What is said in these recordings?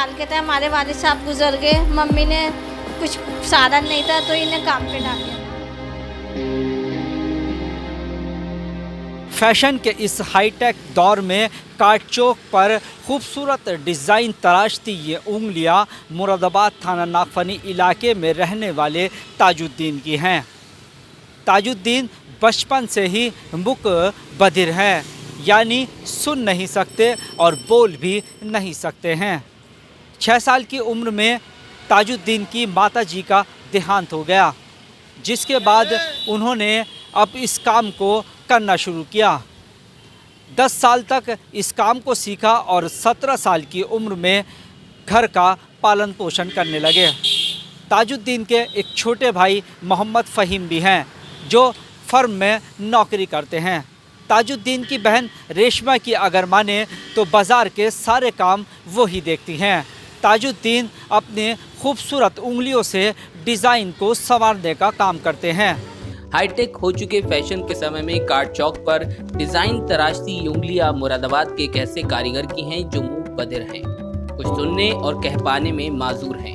साल के थे, हमारे वालिद साहब गुजर गए। मम्मी ने कुछ साधन नहीं था तो इन्हें काम पे डाल दिया। फैशन के इस हाईटेक दौर में काट चौक पर खूबसूरत डिज़ाइन तराशती ये उंगलियां मुरादाबाद थाना नागफनी इलाके में रहने वाले ताजुद्दीन की हैं। ताजुद्दीन बचपन से ही मूक बधिर हैं, यानी सुन नहीं सकते और बोल भी नहीं सकते हैं। 6 साल की उम्र में ताजुद्दीन की माताजी का देहांत हो गया, जिसके बाद उन्होंने अब इस काम को करना शुरू किया। 10 साल तक इस काम को सीखा और 17 साल की उम्र में घर का पालन पोषण करने लगे। ताजुद्दीन के एक छोटे भाई मोहम्मद फ़हीम भी हैं, जो फर्म में नौकरी करते हैं। ताजुद्दीन की बहन रेशमा की अगर माने तो बाज़ार के सारे काम वो ही देखती हैं। ताजुद्दीन अपने खूबसूरत उंगलियों से डिज़ाइन को संवारने का काम करते हैं। हाईटेक हो चुके फैशन के समय में काट चौक पर डिजाइन तराशती उंगलियां मुरादाबाद के एक ऐसे कारीगर की हैं जो मूक बधिर हैं, कुछ सुनने और कह पाने में माजूर हैं।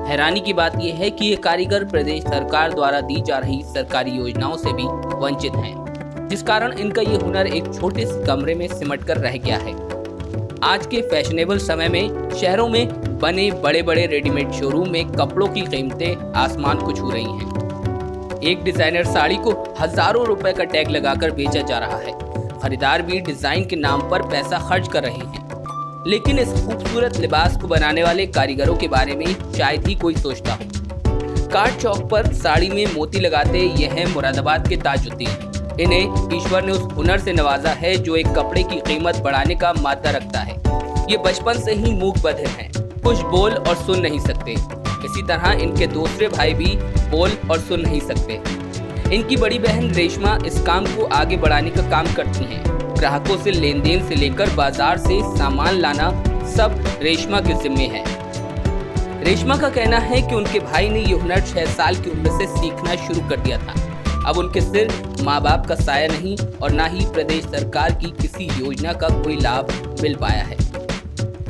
हैरानी की बात यह है कि ये कारीगर प्रदेश सरकार द्वारा दी जा रही सरकारी योजनाओं से भी वंचित हैं, जिस कारण इनका ये हुनर एक छोटे से कमरे में सिमट कर रह गया है। आज के फैशनेबल समय में शहरों में बने बड़े बड़े रेडीमेड शोरूम में कपड़ों की कीमतें आसमान को छू रही हैं। एक डिजाइनर साड़ी को हजारों रुपए का टैग लगाकर बेचा जा रहा है। खरीदार भी डिजाइन के नाम पर पैसा खर्च कर रहे हैं, लेकिन इस खूबसूरत लिबास को बनाने वाले कारीगरों के बारे में शायद ही कोई सोचता हो। काट चौक पर साड़ी में मोती लगाते ये हैं मुरादाबाद के ताजुद्दीन। इन्हें ईश्वर ने उस हुनर से नवाजा है जो एक कपड़े की कीमत बढ़ाने का मादा रखता है। ये बचपन से ही मूक बधिर हैं, कुछ बोल और सुन नहीं सकते। इसी तरह इनके दूसरे भाई भी बोल और सुन नहीं सकते। इनकी बड़ी बहन रेशमा इस काम को आगे बढ़ाने का काम करती हैं। ग्राहकों से लेन देन से लेकर बाजार से सामान लाना सब रेशमा के जिम्मे है। रेशमा का कहना है कि उनके भाई ने ये हुनर 6 साल की उम्र से सीखना शुरू कर दिया था। अब उनके सिर माँ बाप का साया नहीं और ना ही प्रदेश सरकार की किसी योजना का कोई लाभ मिल पाया है।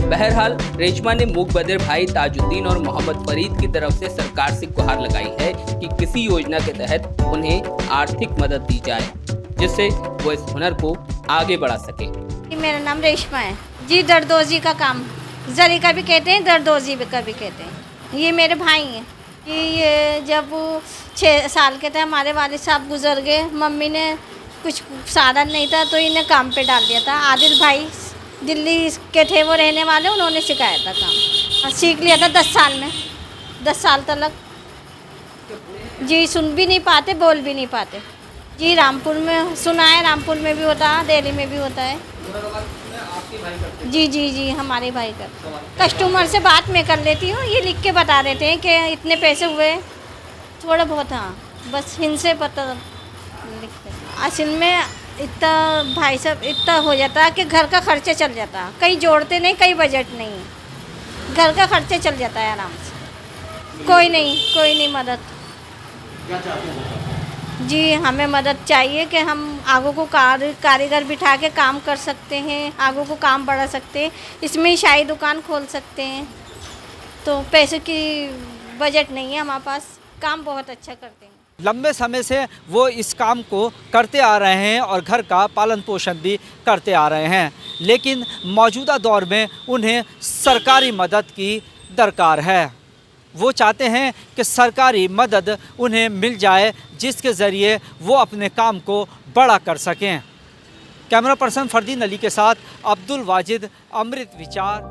बहरहाल रेशमा ने मूक बधिर भाई ताजुद्दीन और मोहम्मद फरीद की तरफ से सरकार से गुहार लगाई है कि किसी योजना के तहत उन्हें आर्थिक मदद दी जाए, जिससे वो इस हुनर को आगे बढ़ा सके। मेरा नाम रेशमा है जी। दरदोजी का काम जरी का भी कहते हैं, दरदोजी का भी कहते हैं। ये मेरे भाई हैं कि ये जब 6 साल के थे, हमारे वालिद साहब गुजर गए। मम्मी ने कुछ साधन नहीं था तो इन्हें काम पे डाल दिया था। आदिल भाई दिल्ली के थे, वो रहने वाले, उन्होंने सिखाया था काम और सीख लिया था 10 साल में। 10 साल तक जी सुन भी नहीं पाते, बोल भी नहीं पाते जी। रामपुर में सुना है, रामपुर में भी होता है, दिल्ली में भी होता है जी। जी जी हमारे भाई का कस्टमर से बात मैं कर लेती हूँ, ये लिख के बता देते हैं कि इतने पैसे हुए, थोड़ा बहुत। हाँ बस इनसे पता लिखते। असल में इतना भाई साहब इतना हो जाता कि घर का खर्चे चल जाता, कहीं जोड़ते नहीं, कहीं बजट नहीं, घर का खर्चे चल जाता है आराम से। कोई नहीं मदद जी। हमें मदद चाहिए कि हम आगू को कारीगर बिठा के काम कर सकते हैं, आगू को काम बढ़ा सकते हैं, इसमें शाही दुकान खोल सकते हैं। तो पैसे की बजट नहीं है हमारे पास, काम बहुत अच्छा करते हैं। लंबे समय से वो इस काम को करते आ रहे हैं और घर का पालन पोषण भी करते आ रहे हैं, लेकिन मौजूदा दौर में उन्हें सरकारी मदद की दरकार है। वो चाहते हैं कि सरकारी मदद उन्हें मिल जाए, जिसके ज़रिए वो अपने काम को बड़ा कर सकें। कैमरा पर्सन फरदीन अली के साथ अब्दुल वाजिद, अमृत विचार।